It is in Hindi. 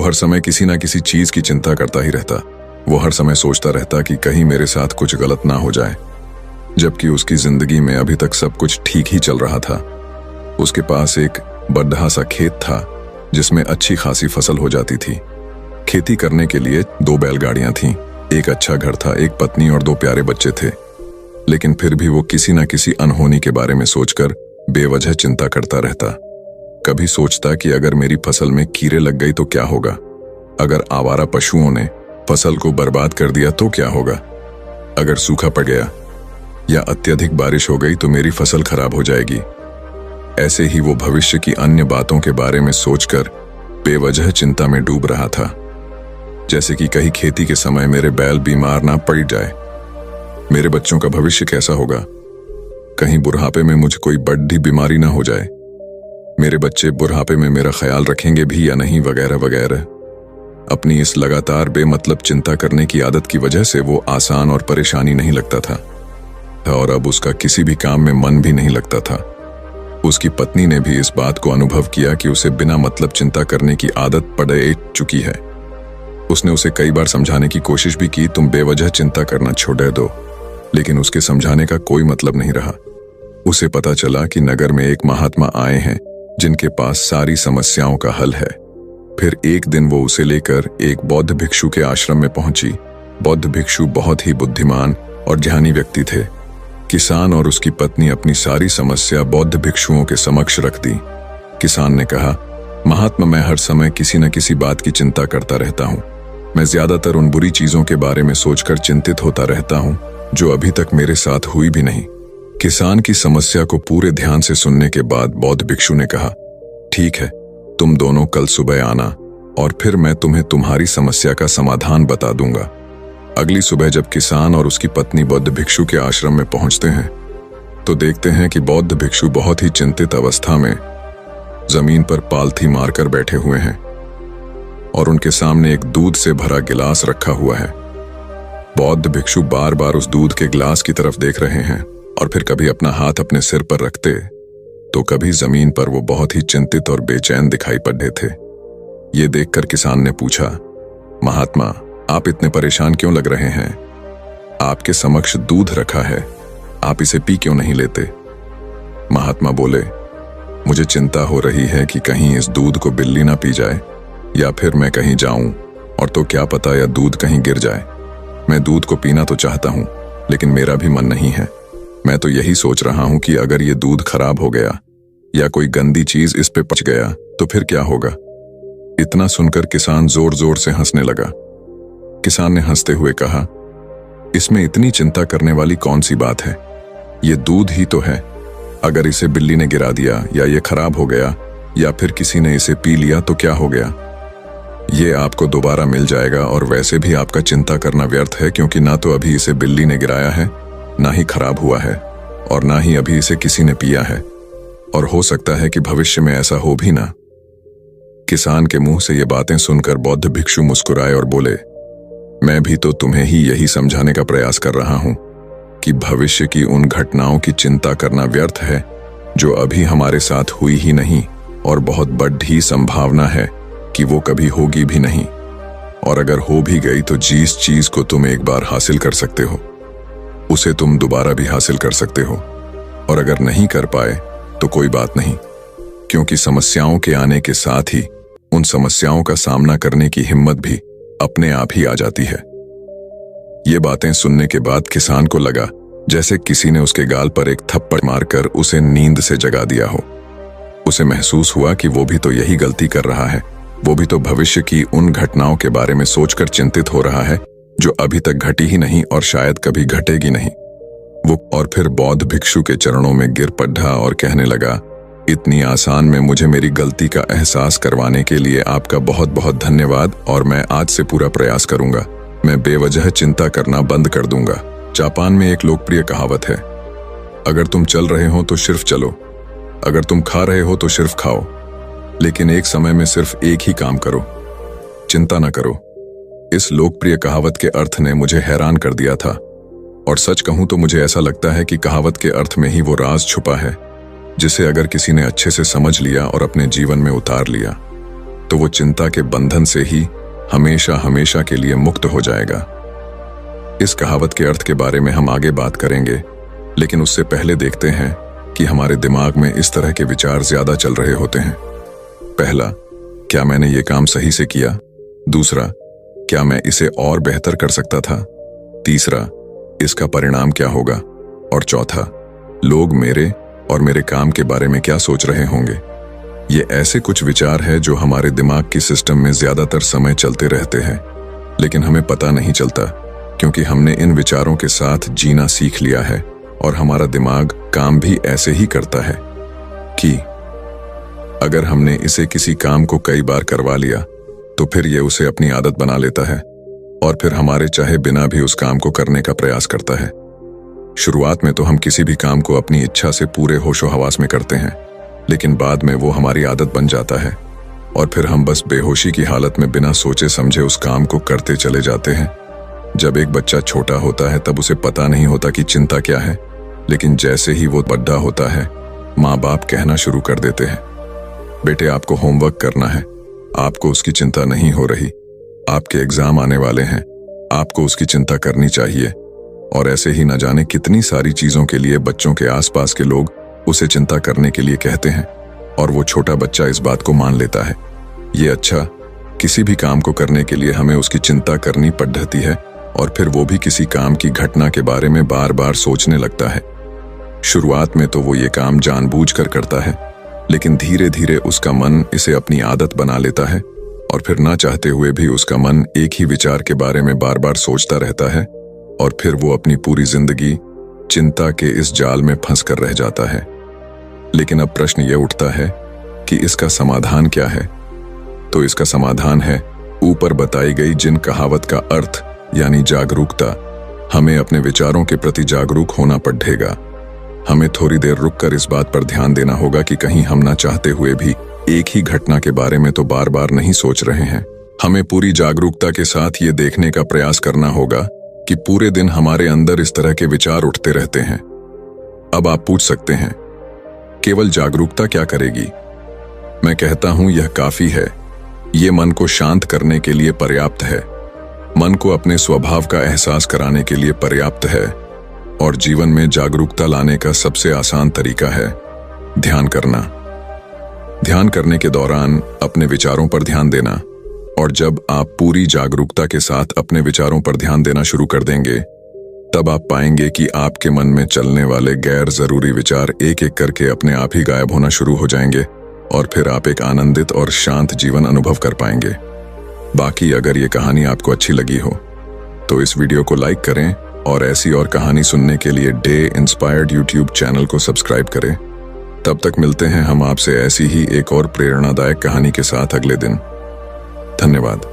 हर समय किसी ना किसी चीज की चिंता करता ही रहता। वो हर समय सोचता रहता कि कहीं मेरे साथ कुछ गलत ना हो जाए, जबकि उसकी जिंदगी में अभी तक सब कुछ ठीक ही चल रहा था। उसके पास एक बड़ा सा खेत था जिसमें अच्छी खासी फसल हो जाती थी। खेती करने के लिए 2 बैलगाड़ियां थीं, एक अच्छा घर था, एक पत्नी और 2 प्यारे बच्चे थे। लेकिन फिर भी वो किसी न किसी अनहोनी के बारे में सोचकर बेवजह चिंता करता रहता। कभी सोचता कि अगर मेरी फसल में कीड़े लग गई तो क्या होगा, अगर आवारा पशुओं ने फसल को बर्बाद कर दिया तो क्या होगा, अगर सूखा पड़ गया या अत्यधिक बारिश हो गई तो मेरी फसल खराब हो जाएगी। ऐसे ही वो भविष्य की अन्य बातों के बारे में सोचकर बेवजह चिंता में डूब रहा था। जैसे कि कहीं खेती के समय मेरे बैल बीमार ना पड़ जाए, मेरे बच्चों का भविष्य कैसा होगा, कहीं बुढ़ापे में मुझे कोई बड़ी बीमारी ना हो जाए, मेरे बच्चे बुढ़ापे में मेरा ख्याल रखेंगे भी या नहीं, वगैरह वगैरह। अपनी इस लगातार बेमतलब चिंता करने की आदत की वजह से वो आसान और परेशानी नहीं लगता था और अब उसका किसी भी काम में मन भी नहीं लगता था। उसकी पत्नी ने भी इस बात को अनुभव किया कि उसे बिना मतलब चिंता करने की आदत पड़ चुकी है। उसने उसे कई बार समझाने की कोशिश भी की, तुम बेवजह चिंता करना छोड़ दो, लेकिन उसके समझाने का कोई मतलब नहीं रहा। उसे पता चला कि नगर में एक महात्मा आए हैं जिनके पास सारी समस्याओं का हल है। फिर एक दिन वो उसे लेकर एक बौद्ध भिक्षु के आश्रम में पहुंची। बौद्ध भिक्षु बहुत ही बुद्धिमान और ज्ञानी व्यक्ति थे। किसान और उसकी पत्नी अपनी सारी समस्या बौद्ध भिक्षुओं के समक्ष रख दी। किसान ने कहा, महात्मा, मैं हर समय किसी न किसी बात की चिंता करता रहता हूँ। मैं ज्यादातर उन बुरी चीजों के बारे में सोचकर चिंतित होता रहता हूँ जो अभी तक मेरे साथ हुई भी नहीं। किसान की समस्या को पूरे ध्यान से सुनने के बाद बौद्ध भिक्षु ने कहा, ठीक है, तुम दोनों कल सुबह आना और फिर मैं तुम्हें तुम्हारी समस्या का समाधान बता दूंगा। अगली सुबह जब किसान और उसकी पत्नी बौद्ध भिक्षु के आश्रम में पहुंचते हैं तो देखते हैं कि बौद्ध भिक्षु बहुत ही चिंतित अवस्था में जमीन पर पालथी मारकर बैठे हुए हैं और उनके सामने एक दूध से भरा गिलास रखा हुआ है। बौद्ध भिक्षु बार बार उस दूध के गिलास की तरफ देख रहे हैं और फिर कभी अपना हाथ अपने सिर पर रखते तो कभी जमीन पर वो बहुत ही चिंतित और बेचैन दिखाई पड़ रहे थे। ये देखकर किसान ने पूछा, महात्मा, आप इतने परेशान क्यों लग रहे हैं? आपके समक्ष दूध रखा है, आप इसे पी क्यों नहीं लेते? महात्मा बोले, मुझे चिंता हो रही है कि कहीं इस दूध को बिल्ली ना पी जाए या फिर मैं कहीं जाऊं और तो क्या पता या दूध कहीं गिर जाए। मैं दूध को पीना तो चाहता हूं लेकिन मेरा भी मन नहीं है। मैं तो यही सोच रहा हूं कि अगर ये दूध खराब हो गया या कोई गंदी चीज इस पे पच गया तो फिर क्या होगा? इतना सुनकर किसान जोर जोर से हंसने लगा। किसान ने हंसते हुए कहा, इसमें इतनी चिंता करने वाली कौन सी बात है? ये दूध ही तो है। अगर इसे बिल्ली ने गिरा दिया या ये खराब हो गया या फिर किसी ने इसे पी लिया तो क्या हो गया? ये आपको दोबारा मिल जाएगा और वैसे भी आपका चिंता करना व्यर्थ है, क्योंकि ना तो अभी इसे बिल्ली ने गिराया है, ना ही खराब हुआ है और ना ही अभी इसे किसी ने पिया है, और हो सकता है कि भविष्य में ऐसा हो भी ना। किसान के मुंह से ये बातें सुनकर बौद्ध भिक्षु मुस्कुराए और बोले, मैं भी तो तुम्हें ही यही समझाने का प्रयास कर रहा हूं कि भविष्य की उन घटनाओं की चिंता करना व्यर्थ है जो अभी हमारे साथ हुई ही नहीं और बहुत बड़ी संभावना है कि वो कभी होगी भी नहीं, और अगर हो भी गई तो जिस चीज को तुम एक बार हासिल कर सकते हो उसे तुम दोबारा भी हासिल कर सकते हो, और अगर नहीं कर पाए तो कोई बात नहीं, क्योंकि समस्याओं के आने के साथ ही उन समस्याओं का सामना करने की हिम्मत भी अपने आप ही आ जाती है। ये बातें सुनने के बाद किसान को लगा जैसे किसी ने उसके गाल पर एक थप्पड़ मारकर उसे नींद से जगा दिया हो। उसे महसूस हुआ कि वो भी तो यही गलती कर रहा है, वो भी तो भविष्य की उन घटनाओं के बारे में सोचकर चिंतित हो रहा है जो अभी तक घटी ही नहीं और शायद कभी घटेगी नहीं। वो और फिर बौद्ध भिक्षु के चरणों में गिर पड़ा और कहने लगा, इतनी आसान में मुझे मेरी गलती का एहसास करवाने के लिए आपका बहुत बहुत धन्यवाद, और मैं आज से पूरा प्रयास करूंगा। मैं बेवजह चिंता करना बंद कर दूंगा। जापान में एक लोकप्रिय कहावत है, अगर तुम चल रहे हो तो सिर्फ चलो, अगर तुम खा रहे हो तो सिर्फ खाओ, लेकिन एक समय में सिर्फ एक ही काम करो, चिंता न करो। इस लोकप्रिय कहावत के अर्थ ने मुझे हैरान कर दिया था, और सच कहूं तो मुझे ऐसा लगता है कि कहावत के अर्थ में ही वो राज छुपा है जिसे अगर किसी ने अच्छे से समझ लिया और अपने जीवन में उतार लिया तो वो चिंता के बंधन से ही हमेशा हमेशा के लिए मुक्त हो जाएगा। इस कहावत के अर्थ के बारे में हम आगे बात करेंगे, लेकिन उससे पहले देखते हैं कि हमारे दिमाग में इस तरह के विचार ज्यादा चल रहे होते हैं। पहला, क्या मैंने ये काम सही से किया? दूसरा, क्या मैं इसे और बेहतर कर सकता था? तीसरा, इसका परिणाम क्या होगा? और चौथा, लोग मेरे और मेरे काम के बारे में क्या सोच रहे होंगे? ये ऐसे कुछ विचार हैं जो हमारे दिमाग की सिस्टम में ज्यादातर समय चलते रहते हैं, लेकिन हमें पता नहीं चलता, क्योंकि हमने इन विचारों के साथ जीना सीख लिया है और हमारा दिमाग काम भी ऐसे ही करता है कि अगर हमने इसे किसी काम को कई बार करवा लिया तो फिर ये उसे अपनी आदत बना लेता है और फिर हमारे चाहे बिना भी उस काम को करने का प्रयास करता है। शुरुआत में तो हम किसी भी काम को अपनी इच्छा से पूरे होशो हवास में करते हैं, लेकिन बाद में वो हमारी आदत बन जाता है और फिर हम बस बेहोशी की हालत में बिना सोचे समझे उस काम को करते चले जाते हैं। जब एक बच्चा छोटा होता है तब उसे पता नहीं होता कि चिंता क्या है, लेकिन जैसे ही वो बड़ा होता है माँ बाप कहना शुरू कर देते हैं, बेटे आपको होमवर्क करना है, आपको उसकी चिंता नहीं हो रही, आपके एग्जाम आने वाले हैं, आपको उसकी चिंता करनी चाहिए। और ऐसे ही न जाने कितनी सारी चीजों के लिए बच्चों के आसपास के लोग उसे चिंता करने के लिए कहते हैं और वो छोटा बच्चा इस बात को मान लेता है। ये अच्छा, किसी भी काम को करने के लिए हमें उसकी चिंता करनी पड़ती है और फिर वो भी किसी काम की घटना के बारे में बार बार सोचने लगता है। शुरुआत में तो वो ये काम जानबूझकर करता है, लेकिन धीरे धीरे उसका मन इसे अपनी आदत बना लेता है और फिर ना चाहते हुए भी उसका मन एक ही विचार के बारे में बार बार सोचता रहता है और फिर वो अपनी पूरी जिंदगी चिंता के इस जाल में फंस कर रह जाता है। लेकिन अब प्रश्न ये उठता है कि इसका समाधान क्या है? तो इसका समाधान है ऊपर बताई गई जिन कहावत का अर्थ यानी जागरूकता। हमें अपने विचारों के प्रति जागरूक होना पड़ेगा। हमें थोड़ी देर रुककर इस बात पर ध्यान देना होगा कि कहीं हम ना चाहते हुए भी एक ही घटना के बारे में तो बार बार नहीं सोच रहे हैं। हमें पूरी जागरूकता के साथ ये देखने का प्रयास करना होगा कि पूरे दिन हमारे अंदर इस तरह के विचार उठते रहते हैं। अब आप पूछ सकते हैं, केवल जागरूकता क्या करेगी? मैं कहता हूं यह काफी है। ये मन को शांत करने के लिए पर्याप्त है, मन को अपने स्वभाव का एहसास कराने के लिए पर्याप्त है और जीवन में जागरूकता लाने का सबसे आसान तरीका है ध्यान करना। ध्यान करने के दौरान अपने विचारों पर ध्यान देना, और जब आप पूरी जागरूकता के साथ अपने विचारों पर ध्यान देना शुरू कर देंगे तब आप पाएंगे कि आपके मन में चलने वाले गैर जरूरी विचार एक एक करके अपने आप ही गायब होना शुरू हो जाएंगे और फिर आप एक आनंदित और शांत जीवन अनुभव कर पाएंगे। बाकी अगर ये कहानी आपको अच्छी लगी हो तो इस वीडियो को लाइक करें और ऐसी और कहानी सुनने के लिए डे इंस्पायर्ड यूट्यूब चैनल को सब्सक्राइब करें। तब तक मिलते हैं हम आपसे ऐसी ही एक और प्रेरणादायक कहानी के साथ अगले दिन। धन्यवाद।